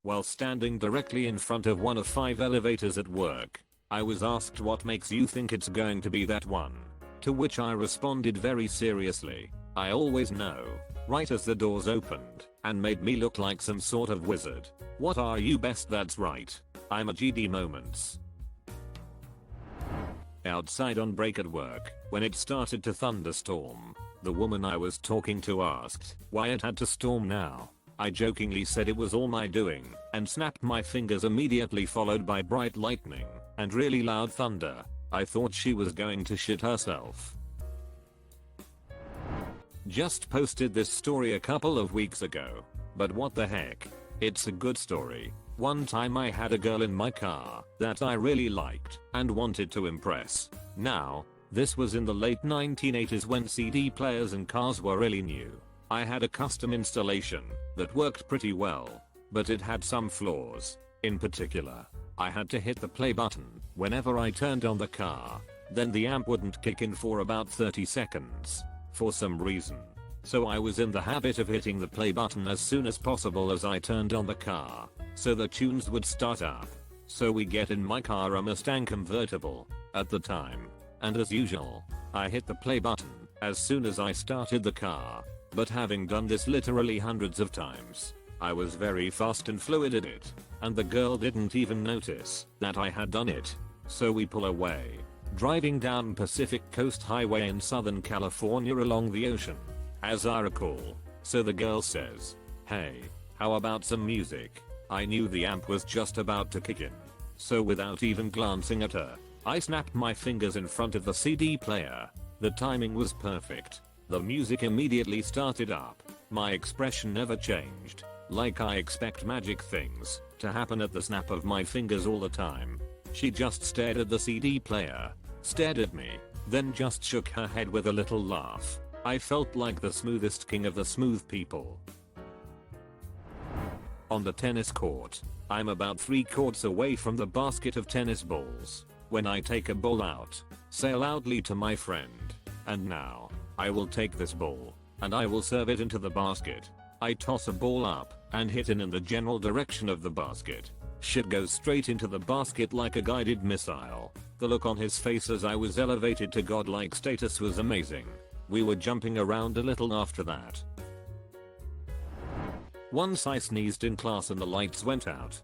while standing directly in front of one of 5 elevators at work. I was asked what makes you think it's going to be that one. To which I responded very seriously, I always know, right as the doors opened and made me look like some sort of wizard. What are you best? That's right. I'm a GD moments. Outside on break at work, when it started to thunderstorm, the woman I was talking to asked why it had to storm now. I jokingly said it was all my doing and snapped my fingers, immediately followed by bright lightning and really loud thunder. I thought she was going to shit herself. Just posted this story a couple of weeks ago, but what the heck? It's a good story. One time I had a girl in my car that I really liked and wanted to impress. Now, this was in the late 1980s when CD players and cars were really new. I had a custom installation that worked pretty well, but it had some flaws. In particular, I had to hit the play button whenever I turned on the car. Then the amp wouldn't kick in for about 30 seconds for some reason. So I was in the habit of hitting the play button as soon as possible as I turned on the car, so the tunes would start up. So we get in my car, a Mustang convertible at the time, and as usual, I hit the play button as soon as I started the car. But having done this literally hundreds of times, I was very fast and fluid at it, and the girl didn't even notice that I had done it. So we pull away, driving down Pacific Coast Highway in Southern California along the ocean, as I recall. So the girl says, "Hey, how about some music?" I knew the amp was just about to kick in, so without even glancing at her, I snapped my fingers in front of the CD player. The timing was perfect. The music immediately started up. My expression never changed, like I expect magic things to happen at the snap of my fingers all the time. She just stared at the CD player, stared at me, then just shook her head with a little laugh. I felt like the smoothest king of the smooth people. On the tennis court, I'm about 3 courts away from the basket of tennis balls, when I take a ball out, say loudly to my friend, "And now, I will take this ball, and I will serve it into the basket." I toss a ball up and hit it in the general direction of the basket. Shit goes straight into the basket like a guided missile. The look on his face as I was elevated to godlike status was amazing. We were jumping around a little after that. Once I sneezed in class and the lights went out.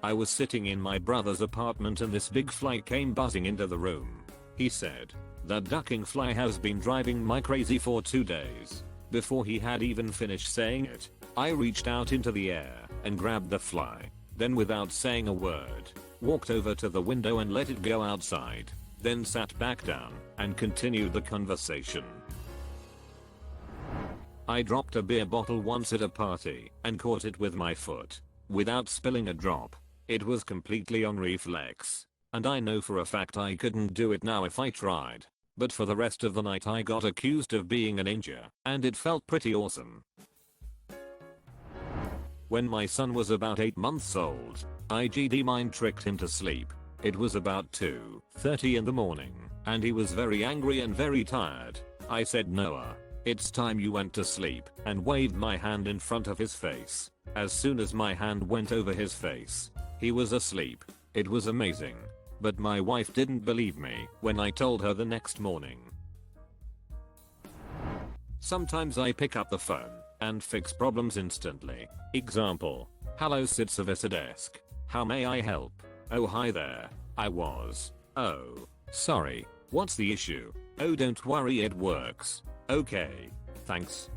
I was sitting in my brother's apartment and this big fly came buzzing into the room. He said, "That ducking fly has been driving my crazy for 2 days." Before he had even finished saying it, I reached out into the air and grabbed the fly. Then without saying a word, walked over to the window and let it go outside. Then sat back down and continued the conversation. I dropped a beer bottle once at a party and caught it with my foot, without spilling a drop. It was completely on reflex, and I know for a fact I couldn't do it now if I tried. But for the rest of the night I got accused of being a ninja, and it felt pretty awesome. When my son was about 8 months old, I GD mind tricked him to sleep. It was about 2:30 in the morning, and he was very angry and very tired. I said, "Noah, it's time you went to sleep," and waved my hand in front of his face. As soon as my hand went over his face, he was asleep. It was amazing. But my wife didn't believe me when I told her the next morning. Sometimes I pick up the phone and fix problems instantly. Example, "Hello, sits of a desk. How may I help?" "Oh, hi there. Oh, sorry. What's the issue?" "Oh, don't worry, it works." "Okay. Thanks."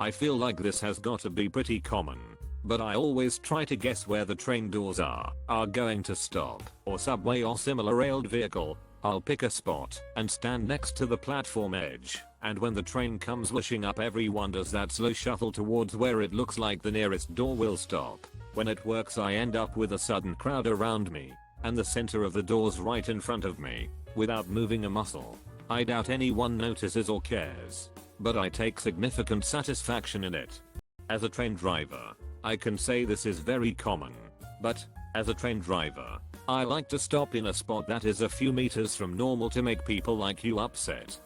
I feel like this has got to be pretty common, but I always try to guess where the train doors are going to stop, or subway or similar railed vehicle. I'll pick a spot and stand next to the platform edge, and when the train comes wishing up, everyone does that slow shuffle towards where it looks like the nearest door will stop. When it works, I end up with a sudden crowd around me, and the center of the door's right in front of me, without moving a muscle. I doubt anyone notices or cares, but I take significant satisfaction in it. As a train driver, I can say this is very common, but as a train driver, I like to stop in a spot that is a few meters from normal to make people like you upset.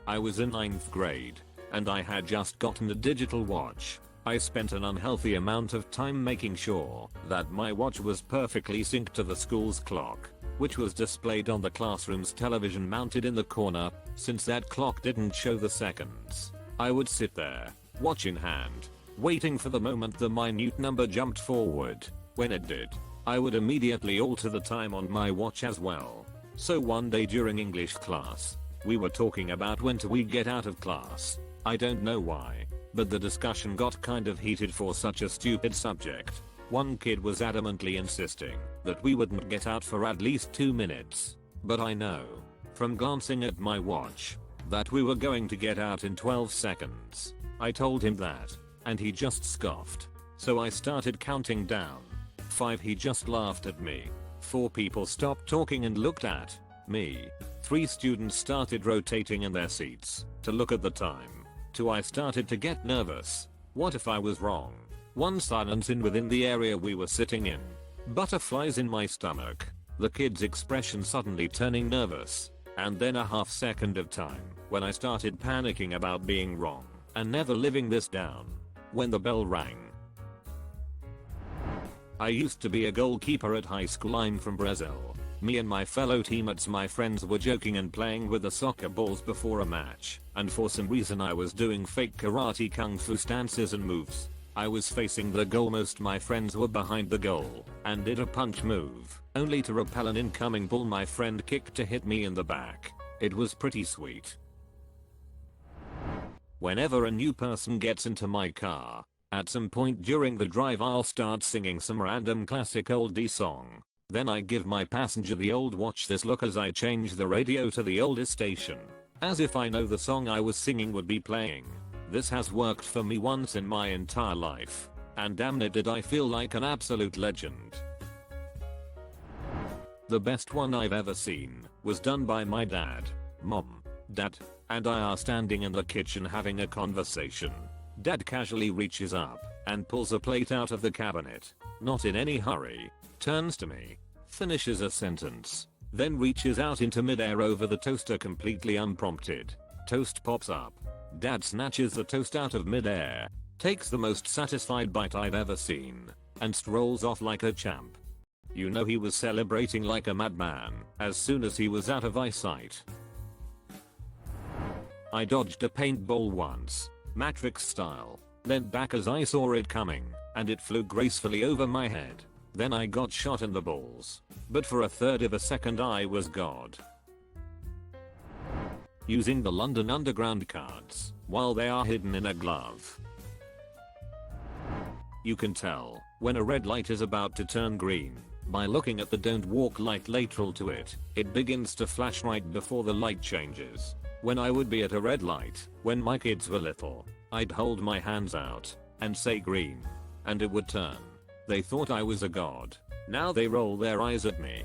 I was in 9th grade, and I had just gotten a digital watch. I spent an unhealthy amount of time making sure that my watch was perfectly synced to the school's clock, which was displayed on the classroom's television mounted in the corner. Since that clock didn't show the seconds, I would sit there, watch in hand, waiting for the moment the minute number jumped forward. When it did, I would immediately alter the time on my watch as well. So one day during English class, we were talking about when we get out of class. I don't know why, but the discussion got kind of heated for such a stupid subject. One kid was adamantly insisting that we wouldn't get out for at least 2 minutes. But I know, from glancing at my watch, that we were going to get out in 12 seconds. I told him that, and he just scoffed. So I started counting down. 5. He just laughed at me. 4 people stopped talking and looked at me. 3 students started rotating in their seats to look at the time. 2. I started to get nervous. What if I was wrong? 1. Silence in within the area we were sitting in. Butterflies in my stomach. The kid's expression suddenly turning nervous. And then a half second of time when I started panicking about being wrong and never living this down. When the bell rang. I used to be a goalkeeper at high school. I'm from Brazil. Me and my fellow teammates, my friends, were joking and playing with the soccer balls before a match, and for some reason I was doing fake karate kung fu stances and moves. I was facing the goal, most my friends were behind the goal, and did a punch move, only to repel an incoming ball my friend kicked to hit me in the back. It was pretty sweet. Whenever a new person gets into my car, at some point during the drive I'll start singing some random classic oldie song. Then I give my passenger the old watch this look as I change the radio to the oldest station, as if I know the song I was singing would be playing. This has worked for me once in my entire life, and damn it did I feel like an absolute legend. The best one I've ever seen was done by my dad. Mom, Dad, and I are standing in the kitchen having a conversation. Dad casually reaches up and pulls a plate out of the cabinet, not in any hurry, turns to me, finishes a sentence, then reaches out into midair over the toaster completely unprompted. Toast pops up. Dad snatches the toast out of midair, takes the most satisfied bite I've ever seen, and strolls off like a champ. You know he was celebrating like a madman as soon as he was out of eyesight. I dodged a paintball once, Matrix style, leant back as I saw it coming, and it flew gracefully over my head. Then I got shot in the balls, but for a third of a second I was God. Using the London Underground cards while they are hidden in a glove. You can tell when a red light is about to turn green by looking at the don't walk light lateral to it. It begins to flash right before the light changes. When I would be at a red light, when my kids were little, I'd hold my hands out and say green, and it would turn. They thought I was a god. Now they roll their eyes at me.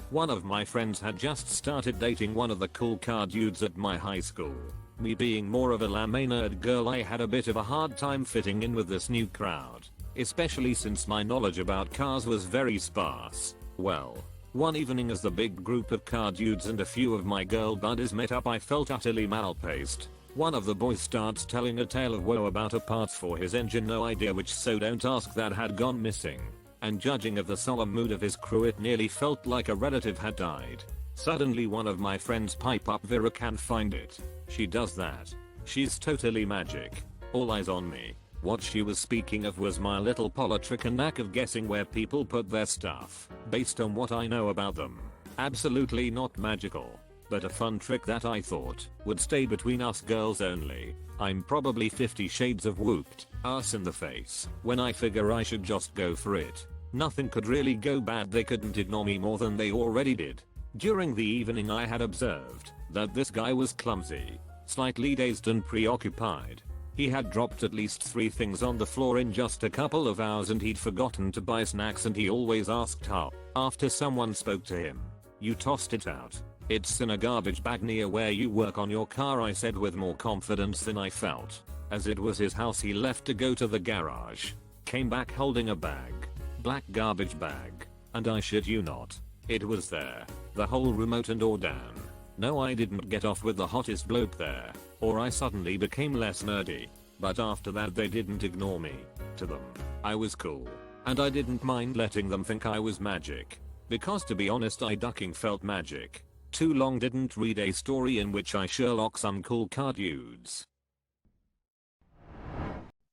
One of my friends had just started dating one of the cool car dudes at my high school. Me being more of a lame nerd girl, I had a bit of a hard time fitting in with this new crowd, especially since my knowledge about cars was very sparse. Well, one evening as the big group of car dudes and a few of my girl buddies met up, I felt utterly malplaced. One of the boys starts telling a tale of woe about a part for his engine, no idea which, so don't ask, that had gone missing. And judging of the solemn mood of his crew, it nearly felt like a relative had died. Suddenly one of my friends pipe up, Vera can't find it. She does that. She's totally magic. All eyes on me. What she was speaking of was my little parlor trick and knack of guessing where people put their stuff, based on what I know about them. Absolutely not magical, but a fun trick that I thought would stay between us girls only. I'm probably 50 shades of whooped ass in the face when I figure I should just go for it. Nothing could really go bad. They couldn't ignore me more than they already did. During the evening I had observed that this guy was clumsy, slightly dazed and preoccupied. He had dropped at least 3 things on the floor in just a couple of hours, and he'd forgotten to buy snacks, and he always asked how. After someone spoke to him, "You tossed it out. It's in a garbage bag near where you work on your car," I said with more confidence than I felt. As it was his house, he left to go to the garage. Came back holding a bag. Black garbage bag. And I shit you not, it was there. The whole remote and all down. No, I didn't get off with the hottest bloke there, or I suddenly became less nerdy. But after that they didn't ignore me. To them, I was cool. And I didn't mind letting them think I was magic. Because to be honest I ducking felt magic. Too long didn't read a story in which I Sherlock some cool card dudes.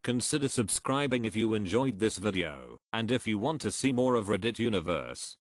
Consider subscribing if you enjoyed this video, and if you want to see more of Reddit universe.